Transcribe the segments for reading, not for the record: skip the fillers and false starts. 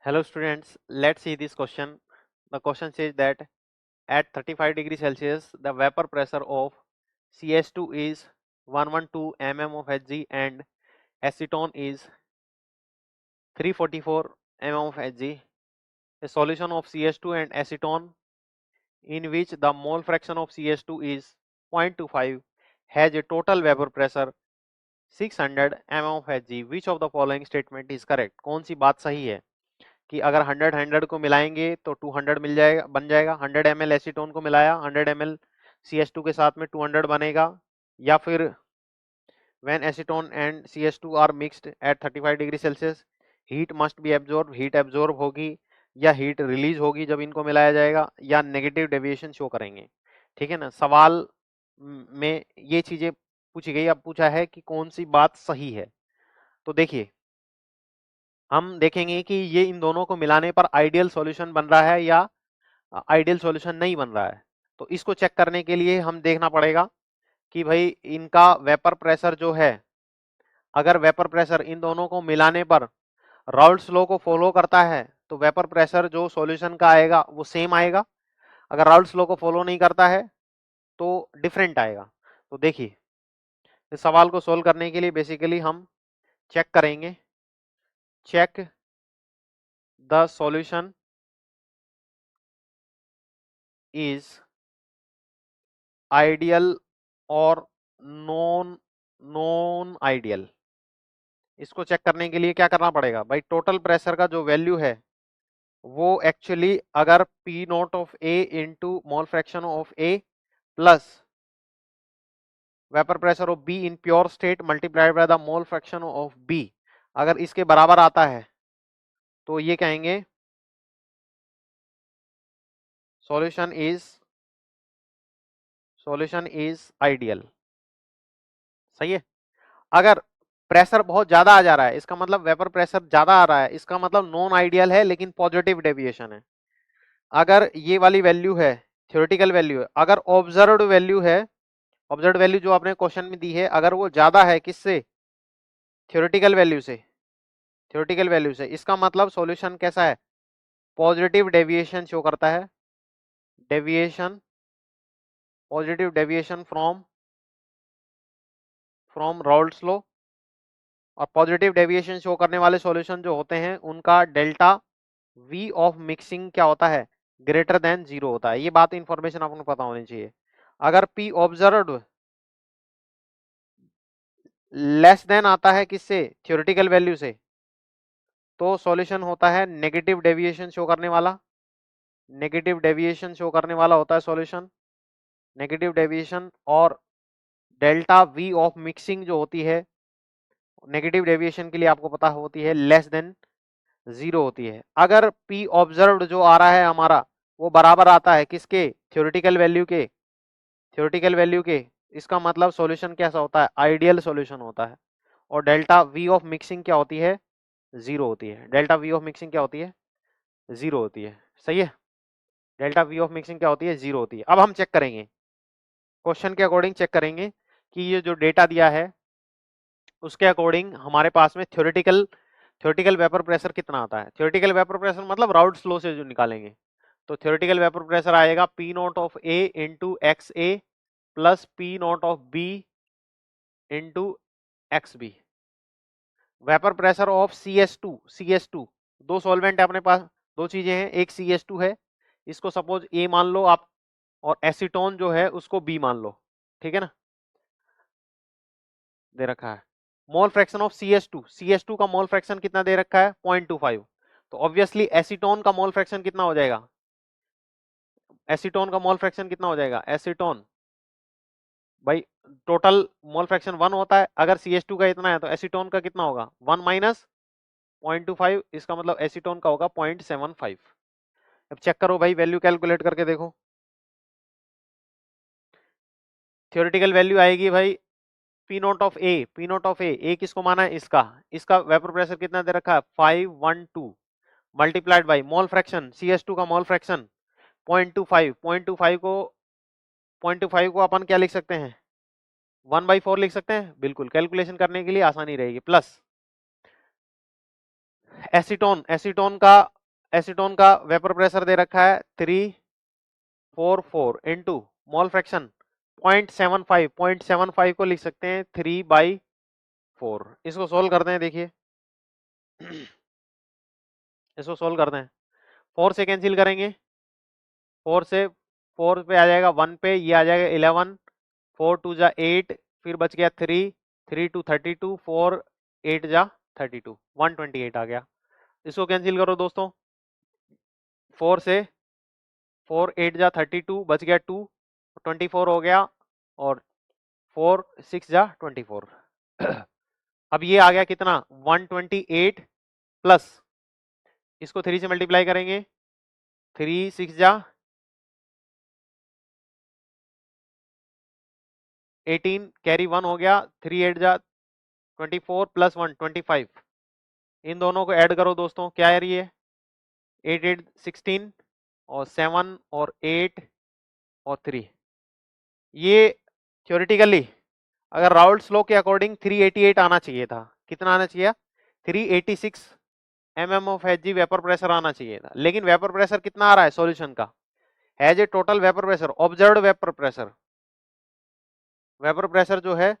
Hello students, let's see this question. The question says that at 35 degrees Celsius, the vapor pressure of CS2 is 112 mm of Hg and acetone is 344 mm of Hg. A solution of CS2 and acetone in which the mole fraction of CS2 is 0.25 has a total vapor pressure 600 mm of Hg. Which of the following statement is correct? कौन सी बात सही है कि अगर 100 को मिलाएंगे तो 200 मिल जाएगा, बन जाएगा। 100 ml एसीटोन को मिलाया 100 ml CS2 के साथ में 200 बनेगा, या फिर when acetone and CS2 are mixed at 35 degree Celsius heat must be absorb, heat absorb होगी या हीट रिलीज होगी जब इनको मिलाया जाएगा, या नेगेटिव डेविएशन शो करेंगे। ठीक है ना, सवाल में ये चीजें पूछी गई। अब पूछा है कि कौन सी बात सही है। तो देखिए, हम देखेंगे कि ये इन दोनों को मिलाने पर आइडियल सॉल्यूशन बन रहा है या आइडियल सॉल्यूशन नहीं बन रहा है। तो इसको चेक करने के लिए हम देखना पड़ेगा कि भाई इनका वेपर प्रेशर जो है, अगर वेपर प्रेशर इन दोनों को मिलाने पर राउल्ट्स लॉ को फॉलो करता है तो वेपर प्रेशर जो सॉल्यूशन का आएगा वो सेम आएगा। अगर राउल्ट्स लॉ को फॉलो नहीं करता है तो डिफरेंट आएगा। तो देखिए, इस सवाल को सोल्व करने के लिए बेसिकली हम चेक करेंगे, check the solution is ideal और नॉन आइडियल। इसको चेक करने के लिए क्या करना पड़ेगा भाई, टोटल प्रेशर का जो वैल्यू है वो एक्चुअली अगर P not of A into mole fraction of A plus vapour pressure of B in pure state multiplied by the mole fraction of B, अगर इसके बराबर आता है तो ये कहेंगे सॉल्यूशन इज आइडियल। सही है। अगर प्रेशर बहुत ज्यादा आ जा रहा है, इसका मतलब वेपर प्रेशर ज्यादा आ रहा है, इसका मतलब नॉन आइडियल है लेकिन पॉजिटिव डेविएशन है। अगर ये वाली वैल्यू है थ्योरेटिकल वैल्यू है, अगर ऑब्जर्व्ड वैल्यू है, ऑब्जर्व्ड वैल्यू जो आपने क्वेश्चन में दी है, अगर वो ज्यादा है किससे, थ्योरेटिकल वैल्यू से, थ्योरेटिकल वैल्यू से, इसका मतलब सॉल्यूशन कैसा है, पॉजिटिव डेविएशन शो करता है, deviation, positive deviation from Raoult's law. और पॉजिटिव डेविएशन शो करने वाले सॉल्यूशन जो होते हैं उनका डेल्टा वी ऑफ मिक्सिंग क्या होता है, ग्रेटर देन 0 होता है। ये बात इंफॉर्मेशन आपको पता होनी चाहिए। अगर पी ऑब्जर्व्ड लेस देन आता है किससे, थ्योरेटिकल वैल्यू से, तो सॉल्यूशन होता है नेगेटिव डेविएशन शो करने वाला, नेगेटिव डेविएशन शो करने वाला होता है सॉल्यूशन, नेगेटिव डेविएशन। और डेल्टा वी ऑफ मिक्सिंग जो होती है नेगेटिव डेविएशन के लिए आपको पता होती है लेस देन 0 होती है। अगर पी ऑब्जर्व्ड जो आ रहा है हमारा वो बराबर आता है किसके, थ्योरेटिकल वैल्यू के, थ्योरेटिकल वैल्यू के, इसका मतलब सॉल्यूशन कैसा होता है, आइडियल सॉल्यूशन होता है। और डेल्टा वी ऑफ मिक्सिंग क्या होती है, 0 होती है। डेल्टा वी ऑफ मिक्सिंग क्या होती है, 0 होती है। सही है, डेल्टा वी ऑफ मिक्सिंग क्या होती है, 0 होती है। अब हम चेक करेंगे, क्वेश्चन के अकॉर्डिंग चेक करेंगे कि ये जो डेटा दिया है उसके अकॉर्डिंग हमारे पास में थ्योरेटिकल वेपर प्रेशर कितना आता है। थ्योरेटिकल वेपर प्रेशर मतलब राउल्ट्स लॉ से जो निकालेंगे, तो थ्योरेटिकल वेपर प्रेशर आएगा P not of A into X A plus P not of B into X B. Vapour pressure of C S two, दो सॉल्वेंट है अपने पास, दो चीजें हैं, एक सी एस टू है, इसको सपोज ए मान लो आप, और एसीटोन जो है उसको बी मान लो। ठीक है ना, दे रखा है mole fraction of C S two का मोल फ्रैक्शन कितना दे रखा है, 0.25। तो ऑब्वियसली एसीटोन का मोल फ्रैक्शन कितना हो जाएगा, एसीटोन का मोल फ्रैक्शन कितना हो जाएगा, एसीटोन भाई टोटल मोल फ्रैक्शन 1 होता है, अगर सी एस टू का इतना है तो एसीटोन का कितना होगा, 1 माइनस 0.25, इसका मतलब एसीटोन का होगा 0.75। अब चेक करो भाई, वैल्यू कैलकुलेट करके देखो। थ्योरेटिकल वैल्यू आएगी भाई P not of A, P not of A किसको माना है, इसका, इसका वेपर प्रेशर कितना दे रखा है 512 multiplied by mole fraction C S two का मोल फ्रैक्शन 0.25, 0.25 को अपन क्या लिख सकते हैं, 1/4 लिख सकते हैं, बिल्कुल कैलकुलेशन करने के लिए आसानी रहेगी। प्लस एसीटोन, एसीटोन का एसीटोन का वेपर प्रेशर दे रखा है 344 इंटू मोल फ्रैक्शन 0.75 को लिख सकते हैं 3/4। इसको सोल्व करते हैं, देखिए इसको सोल्व करते हैं। 4 से कैंसिल करेंगे, 4 से 4 पे आ जाएगा 1 पे, ये आ जाएगा 11, 4 2 जा 8, फिर बच गया 3, 3 2 32, 4 8 जा 32, 128 आ गया। इसको कैंसिल करो दोस्तों, 4 से 4 8 जा 32, बच गया 2, 24 हो गया, और 4 6 जा 24। अब ये आ गया कितना 128 प्लस, इसको 3 से मल्टीप्लाई करेंगे, 3 6 जा 18, कैरी 1 हो गया, 3 8 जा 24 प्लस 1 25। इन दोनों को ऐड करो दोस्तों, क्या है ये 8 8 16 और 7 और 8 और 3। ये थ्योरेटिकली अगर राउल्ट्स लॉ के अकॉर्डिंग 388 आना चाहिए था। कितना आना चाहिए? 386 mm of Hg vapour pressure आना चाहिए था, लेकिन वेपर प्रेशर कितना आ रहा है सॉल्यूशन का? Has a total vapour pressure, observed vapour pressure, vapour pressure जो है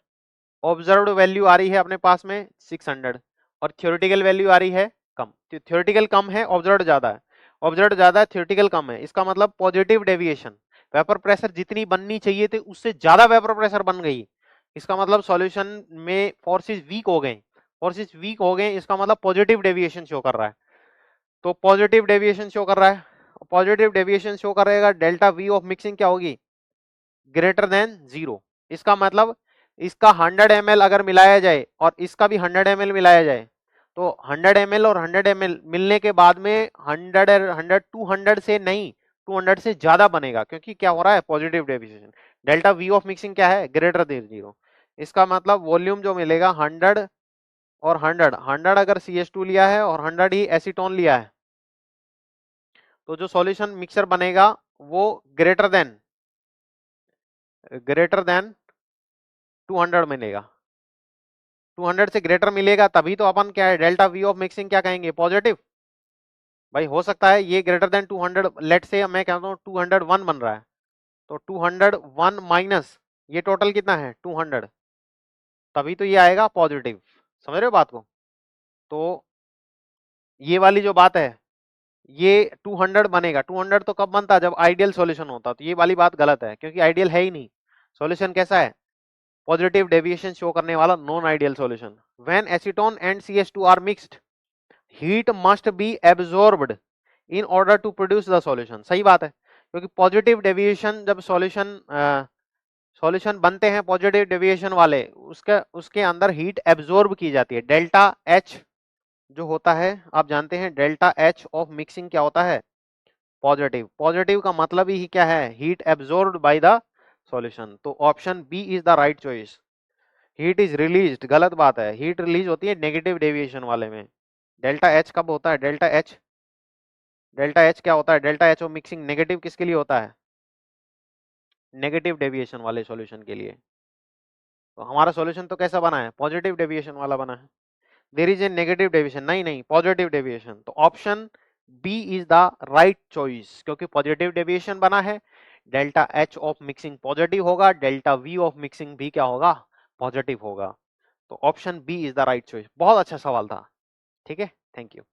ऑब्जर्व्ड वैल्यू आ रही है अपने पास में 600 और थ्योरेटिकल वैल्यू आ रही है कम। तो थ्योरेटिकल कम है, ऑब्जर्व्ड ज्यादा है, ऑब्जर्व्ड ज्यादा है, थ्योरेटिकल कम है। इसका मतलब पॉजिटिव डेविएशन, वेपर प्रेशर जितनी बननी चाहिए थी उससे ज्यादा वेपर प्रेशर बन गई। इसका मतलब सॉल्यूशन में फोर्सेस वीक हो गए, फोर्सेस वीक हो गए, इसका मतलब पॉजिटिव डेविएशन शो कर रहा है। तो पॉजिटिव डेविएशन शो कर रहा है, पॉजिटिव डेविएशन शो करेगा, डेल्टा वी ऑफ मिक्सिंग क्या होगी? Greater than 0। इसका मतलब इसका 100 ml अगर मिलाया जाए और इसका भी 100 ml मिलाया जाए तो 100 ml और 100 ml मिलने के बाद में 100 200 से नहीं, 200 से ज्यादा बनेगा, क्योंकि क्या हो रहा है positive deviation. Delta V of mixing क्या है? Greater than 0। इसका मतलब वॉल्यूम जो मिलेगा 100 और 100 अगर CH2 लिया है और 100 ही एसीटोन लिया है, तो जो सॉल्यूशन मिक्सर बनेगा वो ग्रेटर देन 200 मिलेगा। 200 से ग्रेटर मिलेगा तभी तो अपन क्या है डेल्टा वी ऑफ मिक्सिंग क्या कहेंगे? पॉजिटिव। भाई हो सकता है ये ग्रेटर देन 200, लेट से मैं कहता हूँ 201 बन रहा है, तो 201 माइनस ये टोटल कितना है 200, तभी तो ये आएगा पॉजिटिव। समझ रहे हो बात को? तो ये वाली जो बात है ये 200 बनेगा। 200 तो कब बनता? जब आइडियल सॉल्यूशन होता। तो ये वाली बात गलत है, क्योंकि आइडियल है ही नहीं। सॉल्यूशन कैसा है? पॉजिटिव डेविएशन शो करने वाला non ideal solution. When acetone and CH2 are mixed, heat must be absorbed in order to produce the solution. सही बात है, क्योंकि पॉजिटिव डेविएशन जब सॉल्यूशन बनते हैं पॉजिटिव डेविएशन वाले, उसके अंदर हीट एब्जॉर्ब की जाती है। डेल्टा एच जो होता है आप जानते हैं, डेल्टा एच ऑफ मिक्सिंग क्या होता है? पॉजिटिव। पॉजिटिव का मतलब ही क्या है? Heat absorbed by the solution. तो option B is the right choice. Heat is released, गलत बात है। हीट रिलीज होती है नेगेटिव डेविएशन वाले में। डेल्टा एच कब होता है? डेल्टा एच क्या होता है? Delta H of mixing negative किसके लिए होता है? नेगेटिव डेविएशन वाले सॉल्यूशन के लिए। तो हमारा सॉल्यूशन तो कैसा बना है? पॉजिटिव डेविएशन वाला बना है। There is a negative deviation, नहीं नहीं, पॉजिटिव डेविएशन। तो option B is the right choice, क्योंकि पॉजिटिव डेविएशन बना है। Delta H of mixing positive होगा, डेल्टा वी ऑफ मिक्सिंग भी क्या होगा? पॉजिटिव होगा। तो option B is the right choice. बहुत अच्छा सवाल था। ठीक है, थैंक यू।